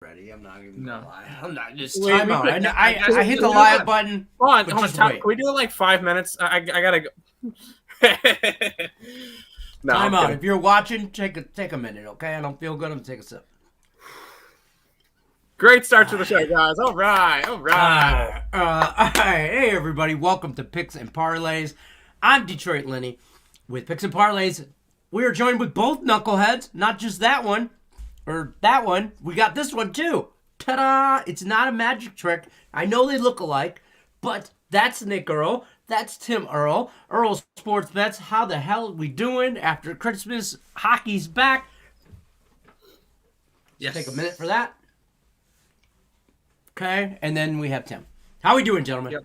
Ready? I'm not even gonna lie. I'm not just Wait, time out. I hit the live button. Hold on. Can we do it like 5 minutes? I gotta go. No, time out. If you're watching, take a minute, okay? I don't feel good. I'm gonna take a sip. Great start to the show, guys. All right. All right. Hey, everybody. Welcome to Picks and Parlays. I'm Detroit Lenny with Picks and Parlays. We are joined with both knuckleheads, not just that one. Or that one. We got this one too. Ta-da! It's not a magic trick. I know they look alike, but that's Nick Earl. That's Tim Earl. Earl Sports Bets. How the hell are we doing after Christmas? Hockey's back. Yes. Take a minute for that. Okay, and then we have Tim. How are we doing, gentlemen? Yep.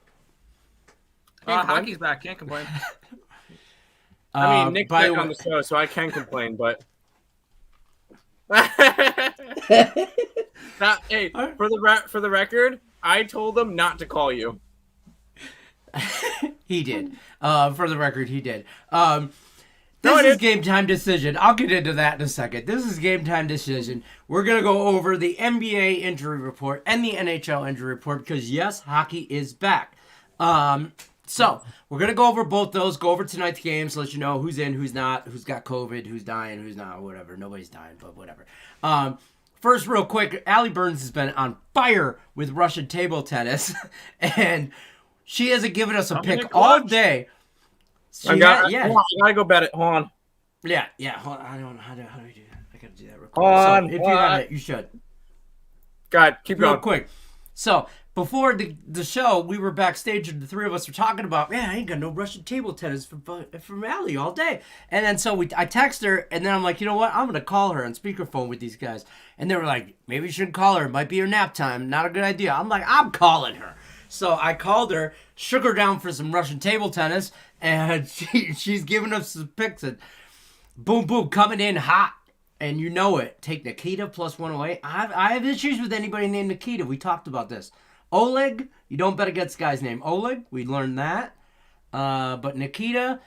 Hockey's back. Can't complain. I mean, Nick's back on the show, so I can complain, but... Hey, for the record, I told them not to call you. He did. For the record, he did. This is game time decision. I'll get into that in a second. This is game time decision. We're going to go over the NBA injury report and the NHL injury report because, yes, hockey is back. So we're going to go over both those, go over tonight's games, let you know who's in, who's not, who's got COVID, who's dying, who's not, whatever. Nobody's dying, but whatever. First, real quick, Allie Burns has been on fire with Russian table tennis, and she hasn't given us a pick all day. I gotta go bet it. Hold on. Yeah. Hold on. I don't know how do we do that. I gotta do that real quick. So if you have it, you should. God, keep going. Real quick. So before the show, we were backstage and the three of us were talking about, man, I ain't got no Russian table tennis from Allie all day. And then so I text her, and then I'm like, you know what? I'm gonna call her on speakerphone with these guys. And they were like, maybe you shouldn't call her. It might be her nap time. Not a good idea. I'm like, I'm calling her. So I called her, shook her down for some Russian table tennis, and she's giving us some picks. And boom, coming in hot. And you know it. Take Nikita plus 108. I have issues with anybody named Nikita. We talked about this. Oleg, you don't bet against the guy's name. Oleg, we learned that. But Nikita,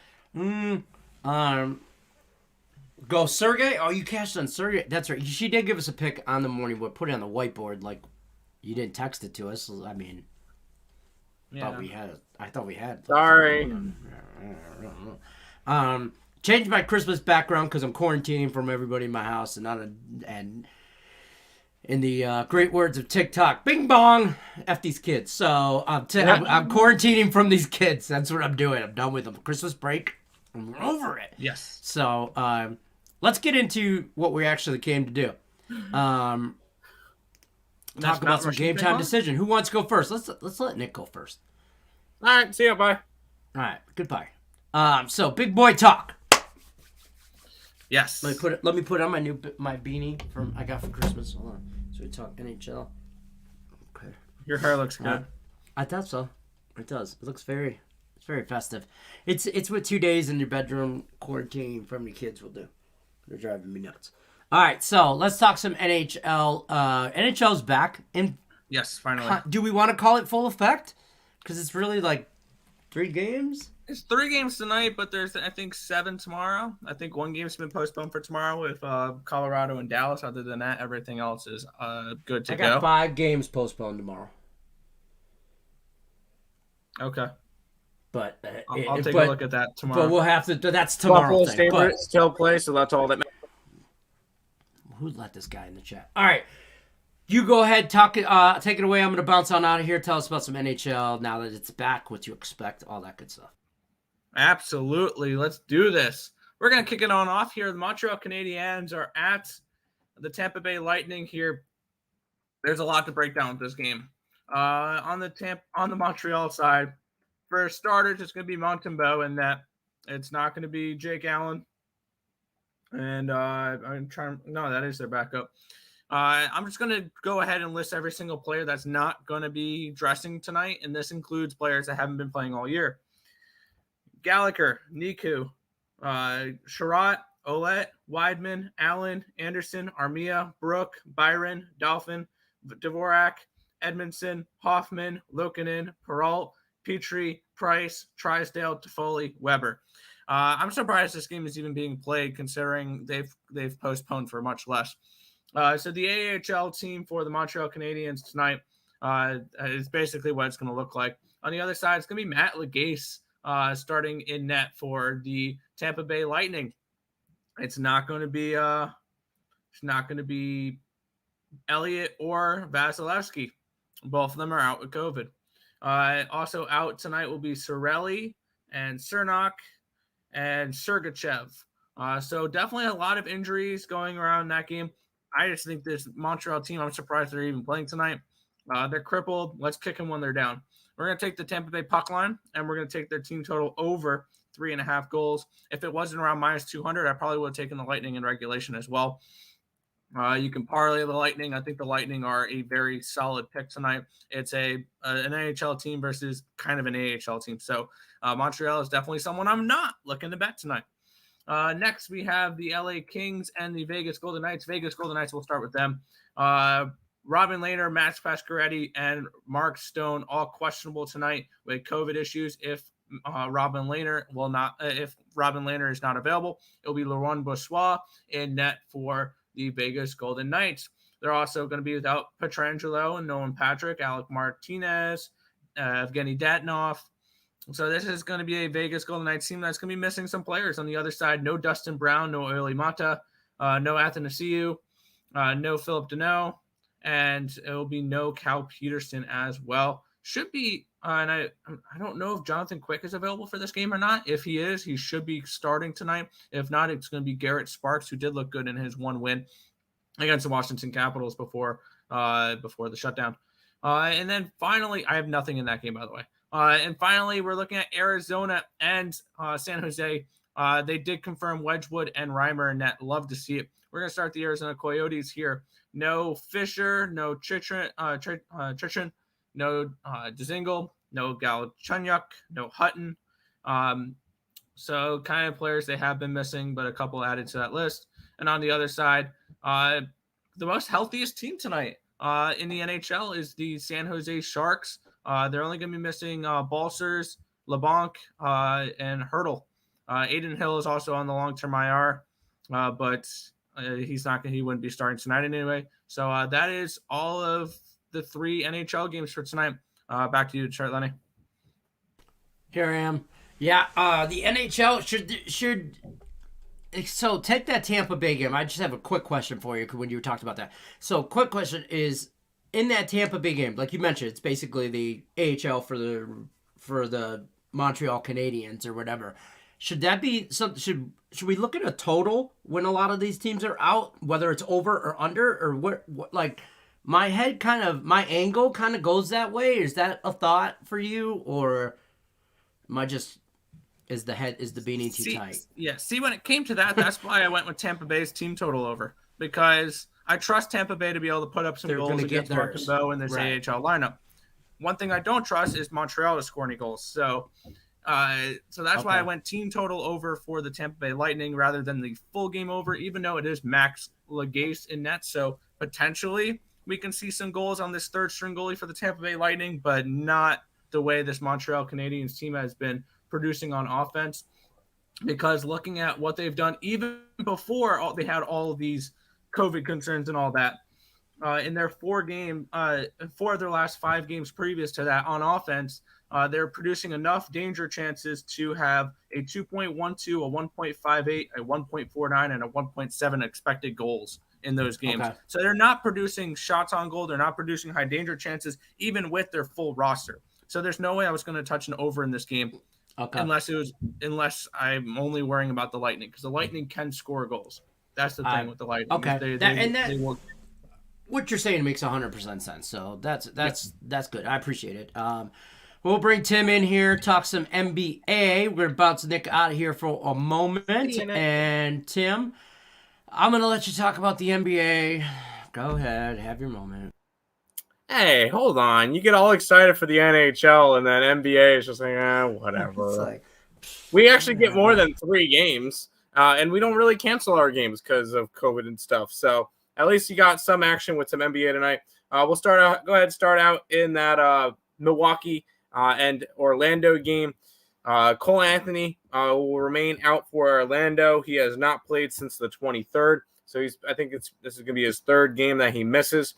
go Sergey. Oh, you cashed on Sergey. That's right. She did give us a pick on the morning, but put it on the whiteboard. Like, you didn't text it to us. I mean... Yeah. I thought we had. Sorry. Changed my Christmas background because I'm quarantining from everybody in my house and in the great words of TikTok, bing bong, F these kids. So I'm quarantining from these kids. That's what I'm doing. I'm done with them. Christmas break. I'm over it. Yes. So let's get into what we actually came to do. Talk about some game time decision. Who wants to go first? Let's let Nick go first. All right, see ya, bye. All right, goodbye. So big boy talk. Yes. Let me put on my beanie I got for Christmas. Hold on. So we talk NHL. Okay. Your hair looks good. I thought so. It does. It looks very festive. It's what 2 days in your bedroom quarantining from your kids will do. They're driving me nuts. All right, so let's talk some NHL. NHL's back. Yes, finally. Do we want to call it full effect? Because it's really like 3 games? It's 3 games tonight, but there's, I think, 7 tomorrow. I think 1 game's been postponed for tomorrow with Colorado and Dallas. Other than that, everything else is good to go. I got 5 games postponed tomorrow. Okay. But I'll take a look at that tomorrow. But we'll have to. That's tomorrow. Buffalo's favorite still play, so that's all that matters. Who let this guy in the chat? All right. You go ahead, take it away. I'm going to bounce on out of here. Tell us about some NHL now that it's back, what you expect, all that good stuff. Absolutely. Let's do this. We're going to kick it on off here. The Montreal Canadiens are at the Tampa Bay Lightning here. There's a lot to break down with this game. On the Montreal side, for starters, it's going to be Montembeault in that. It's not going to be Jake Allen. And that is their backup. I'm just going to go ahead and list every single player that's not going to be dressing tonight, and this includes players that haven't been playing all year. Gallagher, Niku, Sherratt, Ouellet, Weidman, Allen, Anderson, Armia, Brook, Byron, Dolphin, Dvorak, Edmondson, Hoffman, Lokinen, Peralt, Petrie, Price, Trisdale, Toffoli, Weber. I'm surprised this game is even being played considering they've postponed for much less. So the AHL team for the Montreal Canadiens tonight is basically what it's going to look like. On the other side, it's going to be Matt Legase starting in net for the Tampa Bay Lightning. It's not going to be Elliott or Vasilevsky. Both of them are out with COVID. Also out tonight will be Cirelli and Cernak and Sergachev. So definitely a lot of injuries going around that game. I just think this Montreal team, I'm surprised they're even playing tonight. They're crippled. Let's kick them when they're down. We're going to take the Tampa Bay puck line, and we're going to take their team total over 3.5 goals. If it wasn't around minus 200, I probably would have taken the Lightning in regulation as well. You can parlay the Lightning. I think the Lightning are a very solid pick tonight. It's an NHL team versus kind of an AHL team. So Montreal is definitely someone I'm not looking to bet tonight. Next, we have the LA Kings and the Vegas Golden Knights. Vegas Golden Knights, we'll start with them. Robin Lehner, Max Pacioretty, and Mark Stone all questionable tonight with COVID issues. If Robin Lehner is not available, it'll be Laurent Brossoit in net for the Vegas Golden Knights. They're also going to be without Pietrangelo and Nolan Patrick, Alec Martinez, Evgeny Dadonov. So this is going to be a Vegas Golden Knights team that's going to be missing some players. On the other side, no Dustin Brown, no Early Mata, no Athanasiou, no Philip Deneau, and it will be no Cal Peterson as well. Should be, and I don't know if Jonathan Quick is available for this game or not. If he is, he should be starting tonight. If not, it's going to be Garrett Sparks, who did look good in his one win against the Washington Capitals before the shutdown. And then finally, I have nothing in that game, by the way. And finally, we're looking at Arizona and San Jose. They did confirm Wedgwood and Reimer in net. Love to see it. We're going to start the Arizona Coyotes here. No Fisher, no Chitrin, no Dzingel, no Galchenyuk, no Hutton. So kind of players they have been missing, but a couple added to that list. And on the other side, the most healthiest team tonight in the NHL is the San Jose Sharks. They're only going to be missing Balsers, LeBlanc, and Hurdle. Aiden Hill is also on the long-term IR, but he wouldn't be starting tonight anyway. So that is all of the 3 NHL games for tonight. Back to you, Detroit Lenny. Here I am. Yeah, the NHL should. So take that Tampa Bay game. I just have a quick question for you when you talked about that. So quick question is, in that Tampa Bay game, like you mentioned, it's basically the AHL for the Montreal Canadiens or whatever. Should that be something? Should we look at a total when a lot of these teams are out, whether it's over or under, or what like my angle kind of goes that way? Is that a thought for you, or am I just is the beanie too tight? Yeah. See, when it came to that, that's why I went with Tampa Bay's team total over, because I trust Tampa Bay to be able to put up some goals against Martinville in this AHL lineup. One thing I don't trust is Montreal to score any goals. So that's why I went team total over for the Tampa Bay Lightning rather than the full game over, even though it is Max Legase in net. So potentially we can see some goals on this third string goalie for the Tampa Bay Lightning, but not the way this Montreal Canadiens team has been producing on offense. Because looking at what they've done even before they had all of these COVID concerns and all that, in their 4 of their last 5 games previous to that on offense, they're producing enough danger chances to have a 2.12, a 1.58, a 1.49, and a 1.7 expected goals in those games. Okay. So they're not producing shots on goal. They're not producing high danger chances, even with their full roster. So there's no way I was going to touch an over in this game. Okay. Unless I'm only worrying about the Lightning, because the Lightning can score goals. That's the thing with the Lightning. Okay. What you're saying makes 100% sense. So that's good. I appreciate it. We'll bring Tim in here, talk some NBA. We're going to bounce Nick out of here for a moment. And Tim, I'm going to let you talk about the NBA. Go ahead. Have your moment. Hey, hold on. You get all excited for the NHL, and then NBA is just like, whatever. We actually get more than 3 games, and we don't really cancel our games because of COVID and stuff. So at least you got some action with some NBA tonight. We'll go ahead and start out in that Milwaukee and Orlando game. Cole Anthony will remain out for Orlando. He has not played since the 23rd. So I think this is going to be his third game that he misses.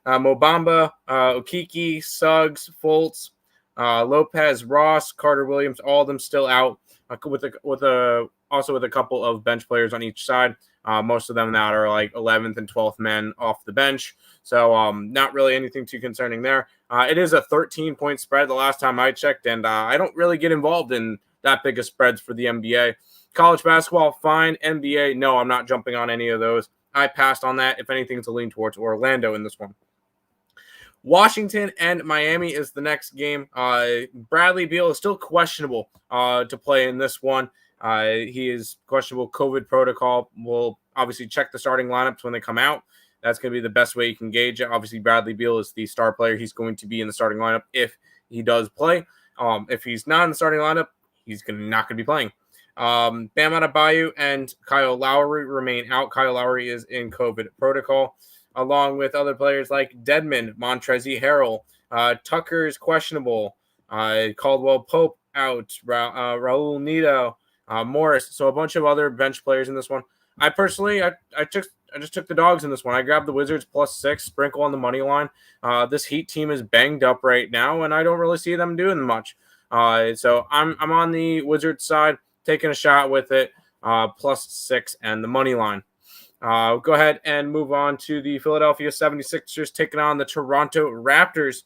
Mobamba, Okiki, Suggs, Fultz, Lopez, Ross, Carter Williams, all of them still out with a couple of bench players on each side. Most of them that are like 11th and 12th men off the bench. So not really anything too concerning there. It is a 13-point spread the last time I checked, and I don't really get involved in that big of spreads for the NBA. College basketball, fine. NBA, no, I'm not jumping on any of those. I passed on that. If anything, to lean towards Orlando in this one. Washington and Miami is the next game. Bradley Beal is still questionable to play in this one. He is questionable COVID protocol. We'll obviously check the starting lineups when they come out. That's going to be the best way you can gauge it. Obviously, Bradley Beal is the star player. He's going to be in the starting lineup if he does play. If he's not in the starting lineup, he's not going to be playing. Bam Adebayo and Kyle Lowry remain out. Kyle Lowry is in COVID protocol, along with other players like Dedmon, Montrezl Harrell. Tucker is questionable. Caldwell Pope out. Raul Neto, Morris. So a bunch of other bench players in this one. I personally, I just took the dogs in this one. I grabbed the Wizards +6, sprinkle on the money line. This Heat team is banged up right now, and I don't really see them doing much. So I'm on the Wizards side, taking a shot with it, +6 and the money line. Go ahead and move on to the Philadelphia 76ers taking on the Toronto Raptors.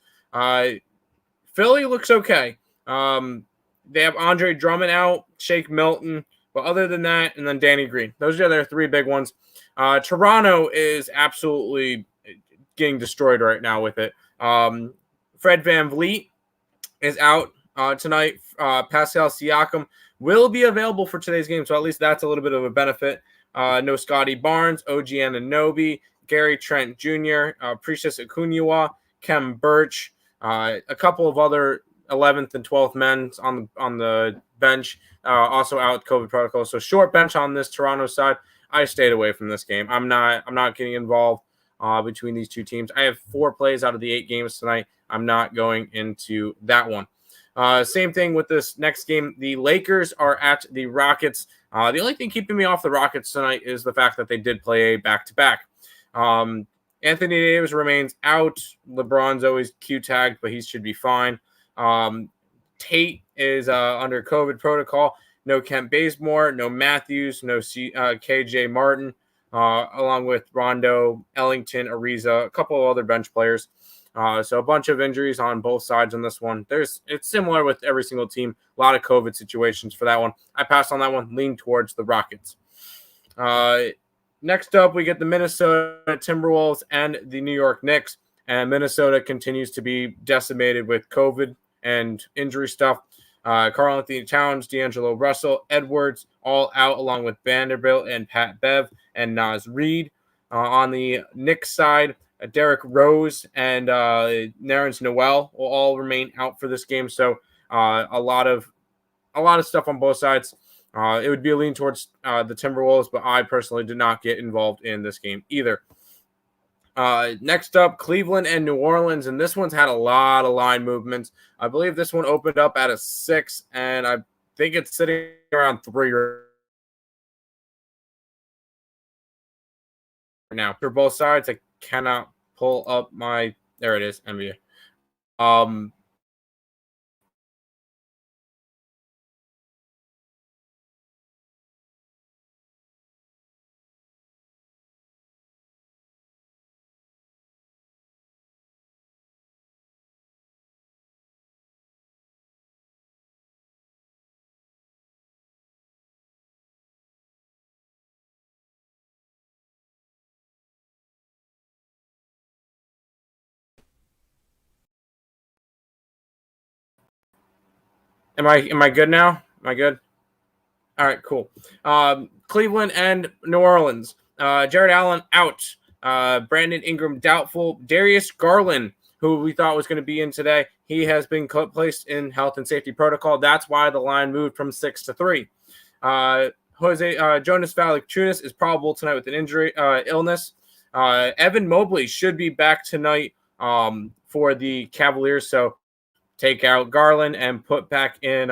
Philly looks okay. They have Andre Drummond out, Shake Milton, but other than that, and then Danny Green. Those are their three big ones. Toronto is absolutely getting destroyed right now with it. Fred VanVleet is out tonight. Pascal Siakam will be available for today's game, so at least that's a little bit of a benefit. No Scotty Barnes, OG Anunoby, Gary Trent Jr., Precious Akunwa, Kem Birch, a couple of other 11th and 12th men on the bench, also out with COVID protocol. So short bench on this Toronto side. I stayed away from this game. I'm not getting involved between these two teams. I have 4 plays out of the 8 games tonight. I'm not going into that one. Same thing with this next game. The Lakers are at the Rockets. The only thing keeping me off the Rockets tonight is the fact that they did play a back-to-back. Anthony Davis remains out. LeBron's always Q-tagged, but he should be fine. Tate is under COVID protocol. No Kent Bazemore, no Matthews, no KJ Martin, along with Rondo, Ellington, Ariza, a couple of other bench players. So a bunch of injuries on both sides on this one. It's similar with every single team. A lot of COVID situations for that one. I passed on that one, lean towards the Rockets. Next up, we get the Minnesota Timberwolves and the New York Knicks. And Minnesota continues to be decimated with COVID and injury stuff. Karl-Anthony Towns, D'Angelo Russell, Edwards, all out along with Vanderbilt and Pat Bev and Naz Reid. On the Knicks side, Derrick Rose and Nerlens Noel will all remain out for this game. So a lot of stuff on both sides. It would be a lean towards the Timberwolves, but I personally did not get involved in this game either. Next up, Cleveland and New Orleans, and this one's had a lot of line movements. I believe this one opened up at a 6, and I think it's sitting around 3 right now. For both sides, I cannot pull up my – there it is, NBA. Am I good now? Am I good? All right, cool. Cleveland and New Orleans. Jared Allen out. Brandon Ingram doubtful. Darius Garland, who we thought was going to be in today, he has been placed in health and safety protocol. That's why the line moved from 6 to 3. Jonas Valanciunas is probable tonight with an illness. Evan Mobley should be back tonight for the Cavaliers. So take out Garland and put back in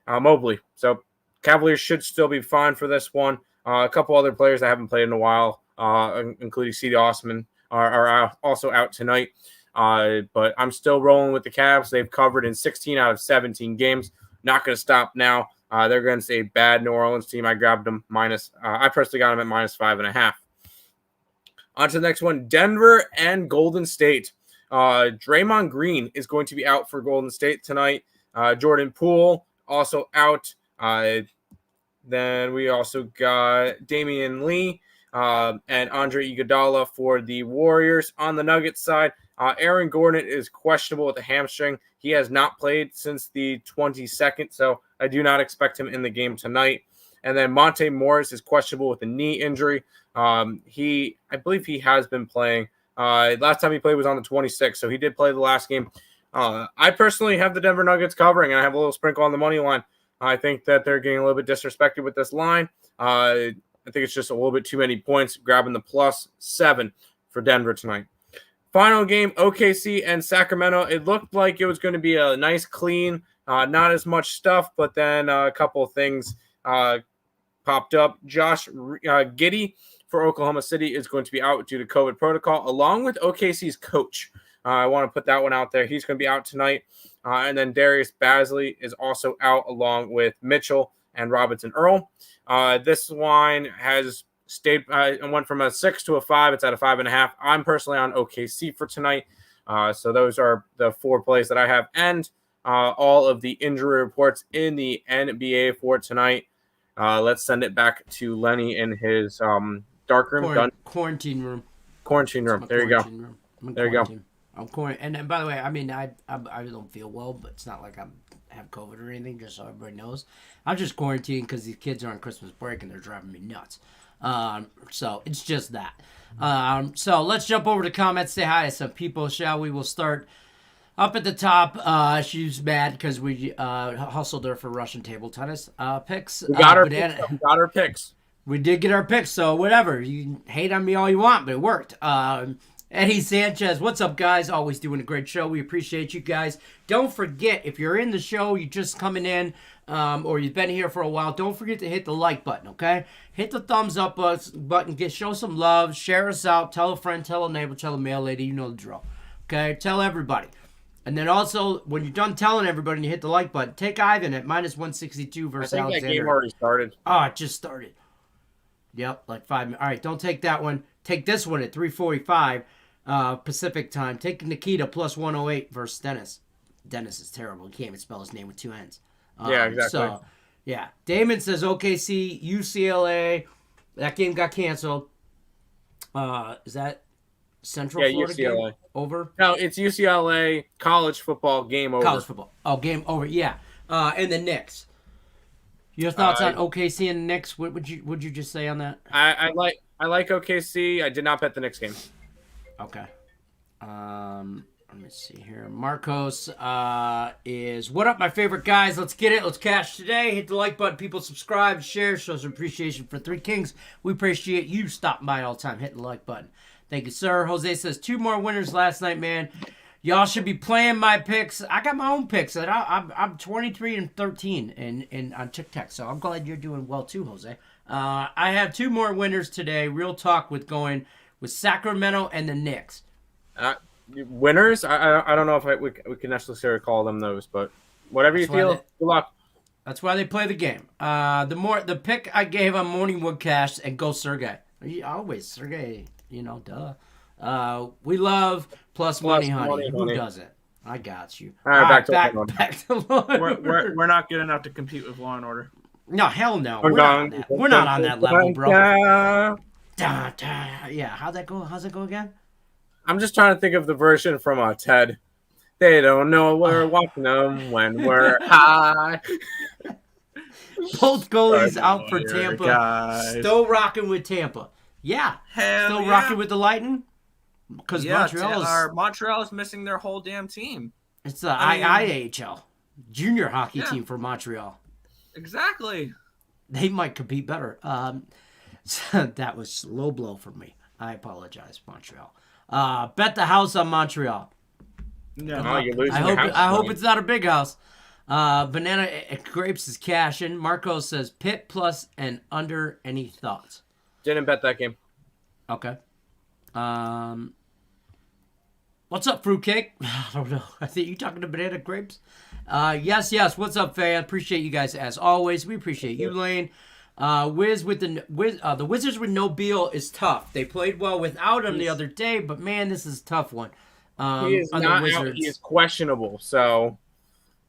Mobley. So Cavaliers should still be fine for this one. A couple other players that haven't played in a while, including C.D. Osman, are also out tonight. But I'm still rolling with the Cavs. They've covered in 16 out of 17 games. Not going to stop now. They're against a bad New Orleans team. I grabbed them minus. I personally got them at -5.5. On to the next one, Denver and Golden State. Draymond Green is going to be out for Golden State tonight. Jordan Poole also out. Then we also got Damian Lee and Andre Iguodala for the Warriors. On the Nuggets side, Aaron Gordon is questionable with a hamstring. He has not played since the 22nd, so I do not expect him in the game tonight. And then Monte Morris is questionable with a knee injury. I believe he has been playing. Last time he played was on the 26th, so he did play the last game. I personally have the Denver Nuggets covering, and I have a little sprinkle on the money line. I think that they're getting a little bit disrespected with this line. I think it's just a little bit too many points, grabbing the +7 for Denver tonight. Final game, OKC and Sacramento. It looked like it was going to be a nice, clean, not as much stuff, but then a couple of things popped up. Josh Giddey for Oklahoma City is going to be out due to COVID protocol, along with OKC's coach. I want to put that one out there. He's going to be out tonight. And then Darius Bazley is also out, along with Mitchell and Robinson Earl. This line has stayed and went from a 6 to a 5. It's at a 5.5. I'm personally on OKC for tonight. So those are the 4 plays that I have, and all of the injury reports in the NBA for tonight. Let's send it back to Lenny in his dark room. Quarantine room. Quarantine room. There you go. There you go. I'm quarantined. And by the way, I mean, I don't feel well, but it's not like I have COVID or anything, just so everybody knows. I'm just quarantined because these kids are on Christmas break and they're driving me nuts. So it's just that. So let's jump over to comments, say hi to some people, shall we? We'll start up at the top. She's mad because we hustled her for Russian table tennis picks. We got our picks. We did get our picks, so whatever. You can hate on me all you want, but it worked. Eddie Sanchez, what's up, guys? Always doing a great show. We appreciate you guys. Don't forget, if you're in the show, you're just coming in, or you've been here for a while, don't forget to hit the like button, okay? Hit the thumbs up button. Show some love. Share us out. Tell a friend, tell a neighbor, tell a mail lady. You know the drill, okay? Tell everybody. And then also, when you're done telling everybody and you hit the like button, take Ivan at -162 versus Alexander. I think that game already started. Oh, it just started. Yep, like 5 minutes. All right, don't take that one. Take this one at 3:45 Pacific time. Take Nikita +108 versus Dennis. Dennis is terrible. He can't even spell his name with 2 N's. Yeah, exactly. So, yeah. Damon says OKC, UCLA. That game got canceled. Is that Central Florida UCLA. game over? No, it's UCLA college football game over. College football. Oh, game over. Yeah. And the Knicks. Your thoughts on OKC and Knicks? What would you just say on that? I like OKC. I did not bet the Knicks game. Okay. Let me see here. Marcos is, what up, my favorite guys? Let's get it. Let's cash today. Hit the like button. People subscribe, share, show some appreciation for Three Kings. We appreciate you stopping by all the time. Hit the like button. Thank you, sir. Jose says 2 more winners last night, man. Y'all should be playing my picks. I got my own picks. And I'm 23-13 on TikTok, so I'm glad you're doing well too, Jose. I have 2 more winners today. Real talk with going with Sacramento and the Knicks. Winners? I don't know if we can necessarily call them those, but whatever you feel, good luck. That's why they play the game. The pick I gave on Morning Wood Cash and go Sergey. Always Sergey, duh. We love plus money, honey. Who doesn't? I got you. All right, back to Law and Order. We're not good enough to compete with Law and Order. No, hell no. We're not on that level, bro. Yeah, how's that go? How's it go again? I'm just trying to think of the version from Ted. They don't know we're watching them when we're high. Both goalies out for Tampa. Guys. Still rocking with Tampa. Yeah. Still rocking with the Lightning. Because Montreal is missing their whole damn team. It's the IIHL junior hockey team for Montreal. Exactly. They might compete better. That was low blow for me. I apologize, Montreal. Bet the house on Montreal. No, you're losing. I hope it's not a big house. Banana Grapes is cashing. Marco says Pitt plus and under. Any thoughts? Didn't bet that game. Okay. What's up, Fruitcake? I don't know. I think you talking to Banana Grapes. Yes. What's up, fan? Appreciate you guys as always. We appreciate you, Lane. The Wizards with no Beal is tough. They played well without him the other day, but man, this is a tough one. He is not out. He is questionable, so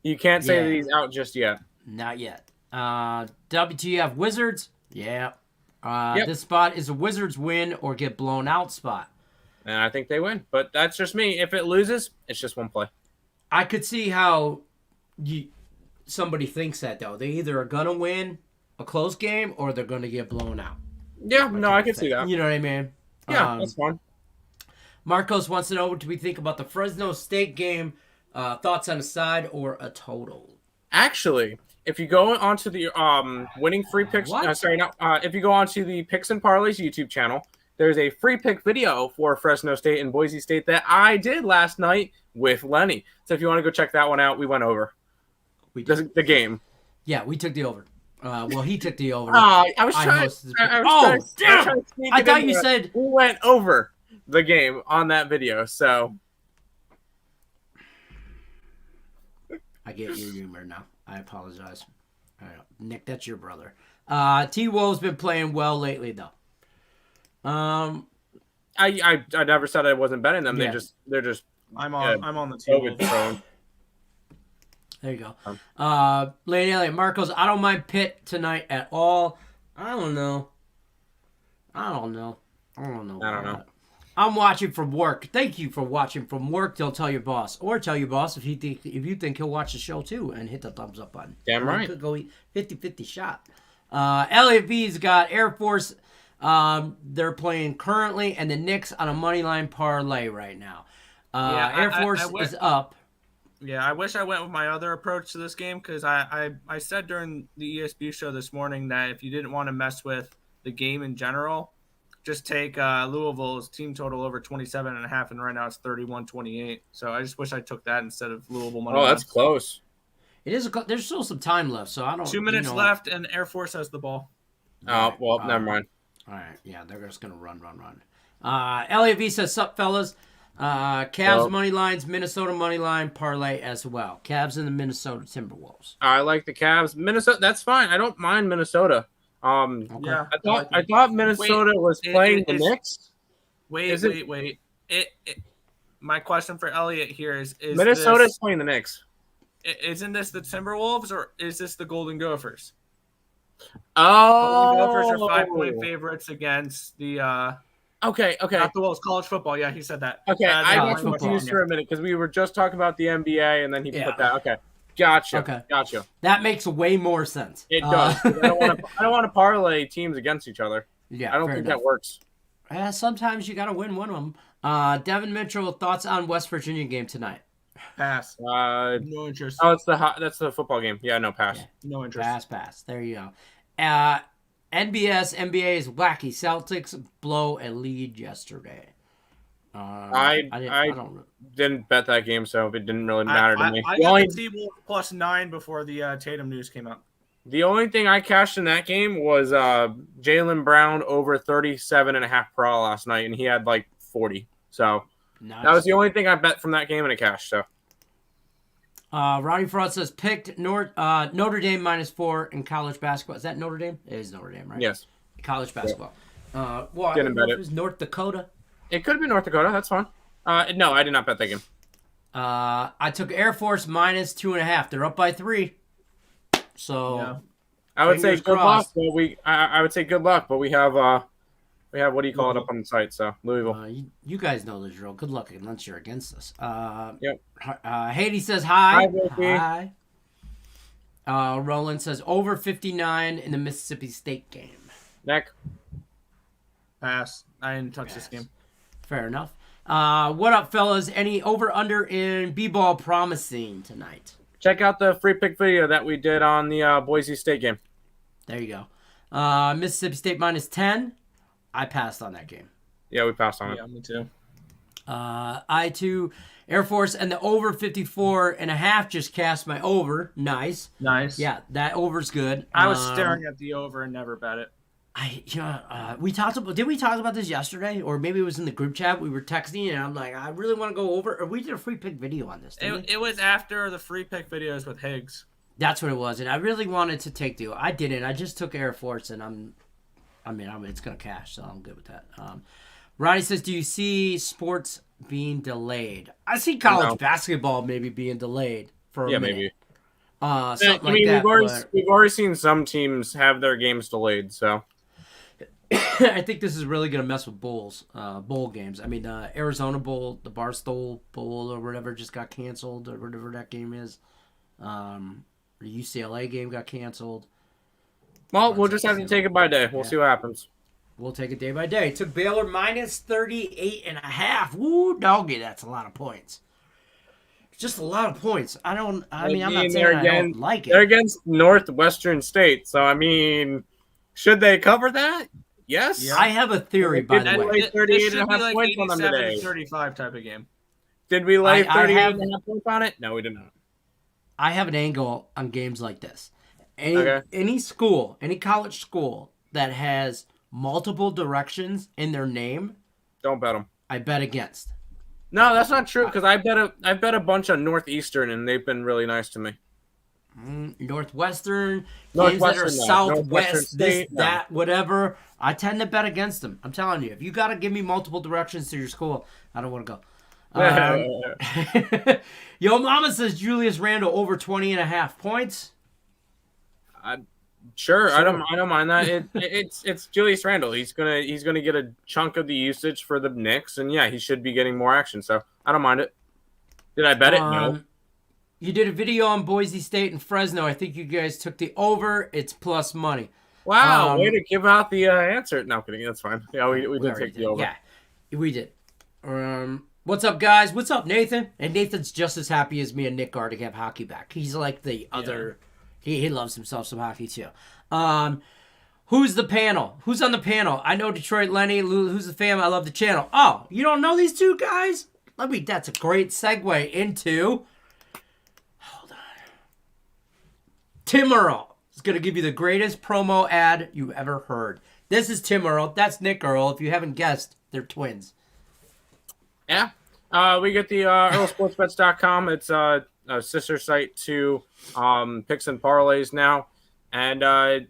you can't say that he's out just yet. Not yet. WTF Wizards? Yeah. This spot is a Wizards win or get blown out spot. And I think they win, but that's just me. If it loses, it's just one play. I could see how somebody thinks that, though. They either are going to win a close game or they're going to get blown out. Yeah, no, I can see that. You know what I mean? Yeah, that's fine. Marcos wants to know, what do we think about the Fresno State game? Thoughts on a side or a total? Actually, if you go onto the winning free picks, if you go onto the Picks and Parlays YouTube channel, there's a free pick video for Fresno State and Boise State that I did last night with Lenny. So if you want to go check that one out, we went over the game. Yeah, we took the over. He took the over. I was trying. I thought you said we went over the game on that video. So I get your humor now. I apologize. Nick, that's your brother. T-Wolv's been playing well lately, though. I never said I wasn't betting them. Yeah. They're just. I'm on the team. There you go. Lady Elliott, Marcos, I don't mind Pitt tonight at all. I don't know. I'm watching from work. Thank you for watching from work. Don't tell your boss. Or tell your boss if you think he'll watch the show too and hit the thumbs up button. Damn right. Could go 50-50 shot. Elliott V's got Air Force. They're playing currently, and the Knicks on a money line parlay right now. Air Force is up. Yeah, I wish I went with my other approach to this game because I said during the ESB show this morning that if you didn't want to mess with the game in general, just take Louisville's team total over 27.5, and right now it's 31-28. So I just wish I took that instead of Louisville money. Oh, that's close. It is. There's still some time left, so I don't. 2 minutes left, and Air Force has the ball. Oh, well, never mind. All right, yeah, they're just gonna run. Elliot V says, "Sup, fellas? Cavs money lines, Minnesota money line parlay as well. Cavs and the Minnesota Timberwolves. I like the Cavs. Minnesota, that's fine. I don't mind Minnesota. Yeah, I thought Minnesota was playing the Knicks. Wait. My question for Elliot here is Minnesota's playing the Knicks. Isn't this the Timberwolves or is this the Golden Gophers? Oh, Golden Gophers are 5-point favorites against the. Okay. Not the Wolves. College football. Yeah, he said that. Okay, I got confused for a minute because we were just talking about the NBA and then he put that. Okay, gotcha. That makes way more sense. It does. I don't want to parlay teams against each other. Yeah, I don't think that works. Sometimes you got to win one of them. Devin Mitchell, thoughts on West Virginia game tonight? Pass. No interest. Oh, that's the football game. Yeah, no pass. Yeah. No interest. Pass. There you go. NBA is wacky. Celtics blow a lead yesterday. I didn't bet that game, so it didn't really matter to me. I got the T-Wolves +9 before the Tatum news came out. The only thing I cashed in that game was Jaylen Brown over 37.5 per all last night, and he had like 40. So that was the only thing I bet from that game, and it cashed. So. Ronnie Fraud says picked Notre Dame -4 in college basketball. Is that Notre Dame? It is Notre Dame, right? Yes. College basketball. Didn't bet it. It was North Dakota. It could have been North Dakota. That's fine. No, I did not bet that game. I took Air Force -2.5. They're up by 3. So yeah. I would say good luck. But I would say good luck, but we have what do you call it up on the site? So Louisville. You guys know the drill. Good luck unless you're against us. Yep. Haiti says hi. Hi. Roland says over 59 in the Mississippi State game. Nick. Pass. I didn't touch this game. Fair enough. What up, fellas? Any over/under in B-ball promising tonight? Check out the free pick video that we did on the Boise State game. There you go. Mississippi State -10. I passed on that game. Yeah, we passed on it. Yeah, me too. I2 Air Force and the over 54.5 just cast my over. Nice. Yeah, that over's good. I was staring at the over and never bet it. We talked about. Did we talk about this yesterday, or maybe it was in the group chat? We were texting, and I'm like, I really want to go over. Or we did a free pick video on this. It was after the free pick videos with Higgs. That's what it was, and I really wanted to take the. I didn't. I just took Air Force, and it's gonna cash, so I'm good with that. Ronnie says, "Do you see sports being delayed?" I see college basketball maybe being delayed for a minute. Maybe. Something like that. We've already seen some teams have their games delayed, so. I think this is really going to mess with bowl games. I mean, the Arizona Bowl, the Barstool Bowl, or whatever just got canceled, or whatever that game is. The UCLA game got canceled. Well, we'll just have to take it by day. We'll see what happens. We'll take it day by day. Took Baylor minus 38.5. Woo, doggy, that's a lot of points. Just a lot of points. I'm not saying I don't like it. They're against Northwestern State, so should they cover that? Yes. Yeah. I have a theory, by the way. This should be like 87-35 type of game. Did we lay 38.5 points on it? No, we did not. I have an angle on games like this. Any school, any college school that has multiple directions in their name, don't bet them. I bet against. No, that's not true, because I bet a bunch on Northeastern, and they've been really nice to me. Northwestern, games that are Southwest, that, whatever. I tend to bet against them. I'm telling you, if you got to give me multiple directions to your school, I don't want to go. Yo Mama says Julius Randle over 20.5 points. Sure. I don't mind that. It's Julius Randle. He's gonna get a chunk of the usage for the Knicks, and yeah, he should be getting more action. So I don't mind it. Did I bet it? No. You did a video on Boise State and Fresno. I think you guys took the over. It's plus money. Wow, way to give out the answer. No, kidding. That's fine. Yeah, we did take the over. Yeah, we did. What's up, guys? What's up, Nathan? And Nathan's just as happy as me and Nick are to have hockey back. He's like the other. He loves himself some hockey too. Who's the panel? Who's on the panel? I know Detroit Lenny. Who's the fam? I love the channel. Oh, you don't know these two guys? That's a great segue into. Hold on. Tim Earl is going to give you the greatest promo ad you ever heard. This is Tim Earl. That's Nick Earl. If you haven't guessed, they're twins. Yeah. We get the EarlSportsBets.com. It's a sister site to Picks and Parlays now. And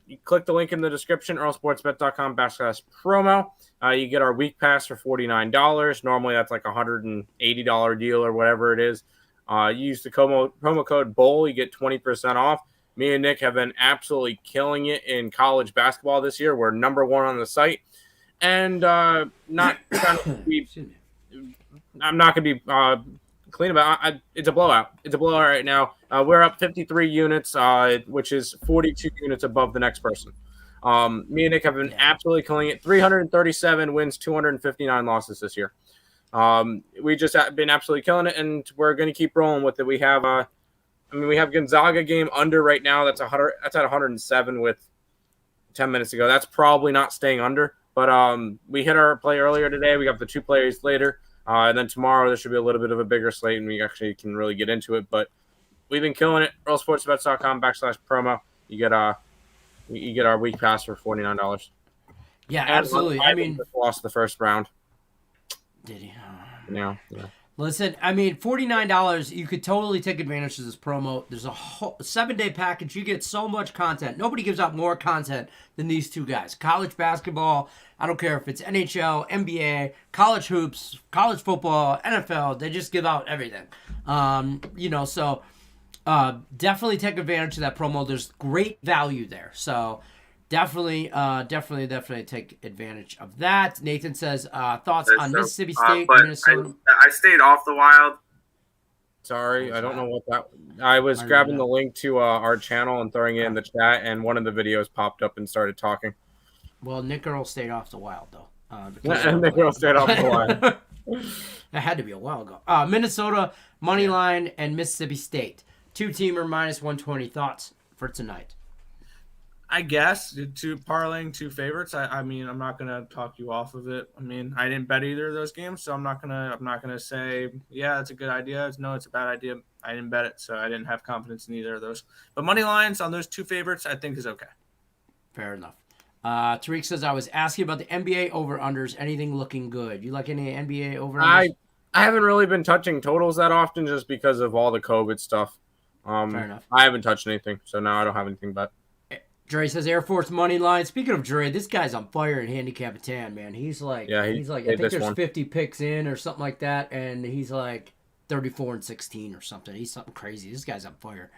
you click the link in the description, EarlSportsBet.com/promo. You get our week pass for $49. Normally that's like a $180 deal or whatever it is. You use the promo code BOWL, you get 20% off. Me and Nick have been absolutely killing it in college basketball this year. We're number one on the site. And I'm not going to be clean about it. It's a blowout. It's a blowout right now. We're up 53 units, which is 42 units above the next person. Me and Nick have been absolutely killing it. 337 wins, 259 losses this year. We just have been absolutely killing it, and we're going to keep rolling with it. We have we have Gonzaga game under right now. That's at 107 with 10 minutes ago. That's probably not staying under, but we hit our play earlier today. We got the two plays later. And then tomorrow there should be a little bit of a bigger slate, and we actually can really get into it. But we've been killing it. EarlSportsBets.com/promo. You get our week pass for $49. Yeah, absolutely. I mean, lost the first round. Did he? Yeah. Listen, I mean, $49. You could totally take advantage of this promo. There's a whole 7-day package. You get so much content. Nobody gives out more content than these two guys. College basketball. I don't care if it's NHL, NBA, college hoops, college football, NFL. They just give out everything. So definitely take advantage of that promo. There's great value there. So definitely take advantage of that. Nathan says, thoughts on Mississippi State, Minnesota. I stayed off the Wild. Sorry, I don't know what that. I was grabbing the link to our channel and throwing it in the chat, and one of the videos popped up and started talking. Well, Nick Earl stayed off the Wild, though. Nick Earl stayed off the Wild. That had to be a while ago. Minnesota, Moneyline, and Mississippi State. Two-teamer minus 120. Thoughts for tonight? I guess parlaying two favorites. I mean, I'm not gonna talk you off of it. I mean, I didn't bet either of those games, so I'm not gonna say it's a good idea. No, it's a bad idea. I didn't bet it, so I didn't have confidence in either of those. But money lines on those two favorites, I think is okay. Fair enough. Tariq says, I was asking about the NBA over-unders. Anything looking good? You like any NBA over-unders? I haven't really been touching totals that often just because of all the COVID stuff. Fair enough. I haven't touched anything, so now I don't have anything bet. Dre says Air Force money line. Speaking of Dre, this guy's on fire in handicap 10, man. He's like, I think there's 50 picks in or something like that, and he's like 34-16 or something. He's something crazy. This guy's on fire.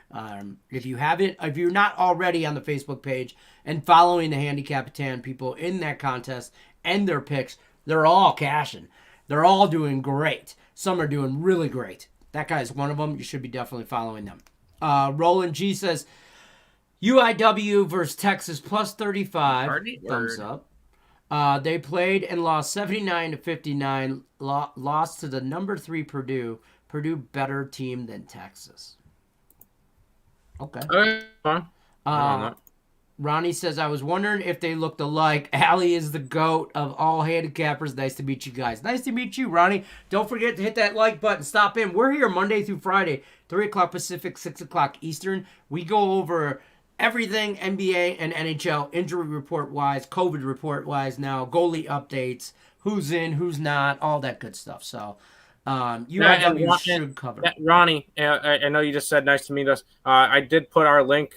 If you're not already on the Facebook page and following the handicap 10 people in that contest and their picks, they're all cashing. They're all doing great. Some are doing really great. That guy's one of them. You should be definitely following them. Roland G says, UIW versus Texas plus 35. Thumbs up. They played and lost 79-59. Lost to the number 3 Purdue. Purdue better team than Texas. Okay. Ronnie says, I was wondering if they looked alike. Allie is the GOAT of all handicappers. Nice to meet you guys. Nice to meet you, Ronnie. Don't forget to hit that like button. Stop in. We're here Monday through Friday, 3 o'clock Pacific, 6 o'clock Eastern. We go over everything NBA and NHL, injury report-wise, COVID report-wise now, goalie updates, who's in, who's not, all that good stuff. So UIW should cover. Ronnie, I know you just said nice to meet us. I did put our link,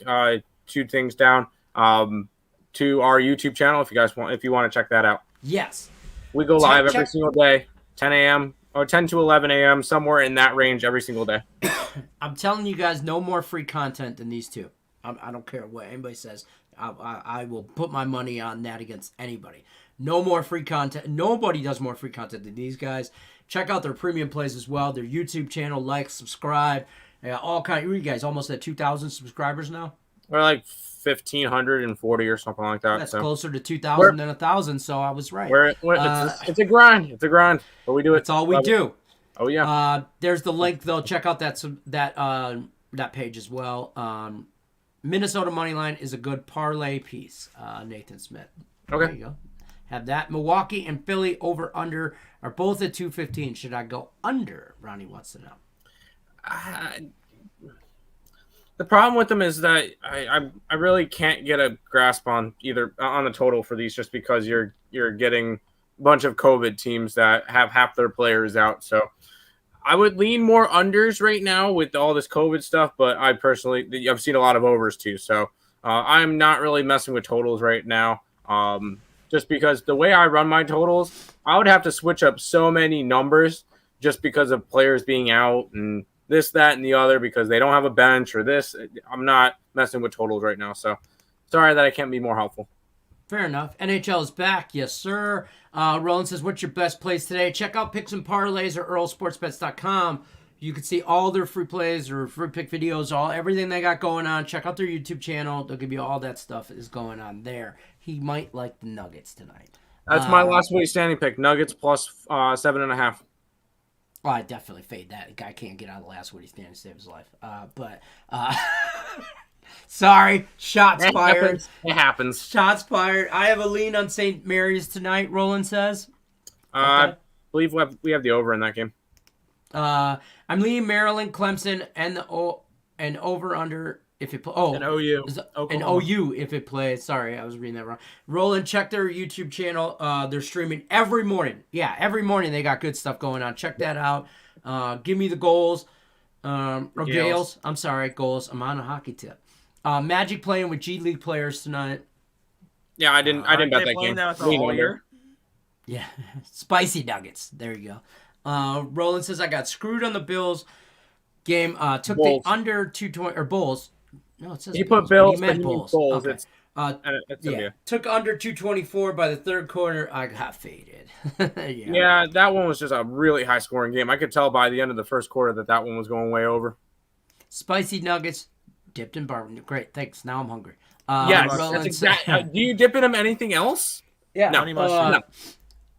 2 things down, to our YouTube channel if you want to check that out. Yes. We go live every single day, 10 a.m. or 10 to 11 a.m., somewhere in that range every single day. I'm telling you guys, no more free content than these two. I don't care what anybody says. I will put my money on that against anybody. No more free content. Nobody does more free content than these guys. Check out their premium plays as well. Their YouTube channel, like, subscribe. All kind. You guys almost at 2,000 subscribers now. We're like 1,540 or something like that. That's closer to 2,000 than 1,000. So I was right. It's a grind. It's a grind, but we do it. That's all we do. Oh yeah. There's the link though. Check out that page as well. Minnesota Moneyline is a good parlay piece, Nathan Smith. Okay. There you go. Have that. Milwaukee and Philly over-under are both at 215. Should I go under? Ronnie wants to know. The problem with them is that I really can't get a grasp on either on the total for these just because you're getting a bunch of COVID teams that have half their players out. So I would lean more unders right now with all this COVID stuff, but I've seen a lot of overs too. So I'm not really messing with totals right now. Just because the way I run my totals, I would have to switch up so many numbers just because of players being out and this, that, and the other because they don't have a bench or this. I'm not messing with totals right now. So sorry that I can't be more helpful. Fair enough. NHL is back. Yes, sir. Roland says, what's your best plays today? Check out Picks and Parlays or earlsportsbets.com. You can see all their free plays or free pick videos, everything they got going on. Check out their YouTube channel. They'll give you all that stuff is going on there. He might like the Nuggets tonight. That's my last week standing pick. Nuggets plus 7.5. Oh, I definitely fade that. The guy can't get out of the last Woodie stand to save his life. Sorry, shots fired. It happens. Shots fired. I have a lean on St. Mary's tonight, Roland says. I believe we have the over in that game. I'm leaning Maryland, Clemson, and over-under if it plays. Oh, and OU. And OU if it plays. Sorry, I was reading that wrong. Roland, check their YouTube channel. They're streaming every morning. Yeah, every morning they got good stuff going on. Check that out. Give me the goals. Gales. I'm sorry, goals. I'm on a hockey tip. Magic playing with G League players tonight. Yeah, I didn't bet that game. All year? Yeah, spicy nuggets. There you go. Roland says I got screwed on the Bills game. Took Bulls. the under 220 or Bulls. No, it says He Bills, put Bills, but he meant but he Bulls. Bulls. Okay. It's Took under 224 by the third quarter. I got faded. Yeah, that one was just a really high scoring game. I could tell by the end of the first quarter that one was going way over. Spicy nuggets dipped in barbecue. Great, thanks. Now I'm hungry. Yes, that's exactly. Do you dip in them anything else? Yeah. No. No.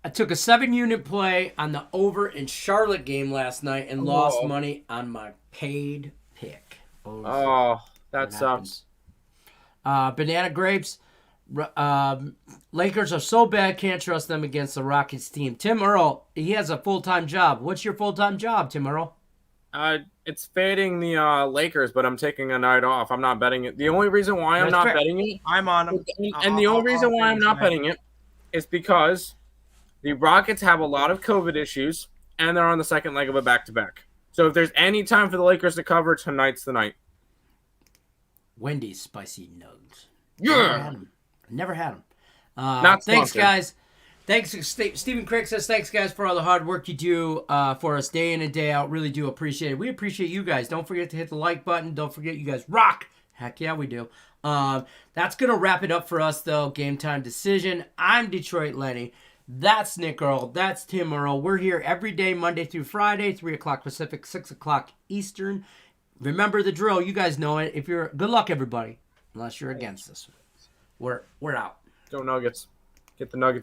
I took a 7-unit play on the over in Charlotte game last night and lost money on my paid pick. Oh, that sucks. Banana grapes. Lakers are so bad, can't trust them against the Rockets team. Tim Earl, he has a full-time job. What's your full-time job, Tim Earl? It's fading the Lakers, but I'm taking a night off. I'm not betting it. The only reason why I'm That's not fair. betting it, I'm on them. and the only reason why I'm not betting it is because the Rockets have a lot of COVID issues, and they're on the second leg of a back-to-back. So if there's any time for the Lakers to cover, tonight's the night. Wendy's spicy nugs. Yeah. Never had them. Not thanks, sponsored. guys. Thanks, Stephen Craig says, thanks, guys, for all the hard work you do for us day in and day out. Really do appreciate it. We appreciate you guys. Don't forget to hit the like button. Don't forget you guys rock. Heck yeah, we do. That's going to wrap it up for us, though. Game Time Decision. I'm Detroit Lenny. That's Nick Earl. That's Tim Earl. We're here every day, Monday through Friday, 3 o'clock Pacific, 6 o'clock Eastern. Remember the drill. You guys know it. Good luck, everybody. Unless you're against us. We're out. Go Nuggets. Get the Nuggets.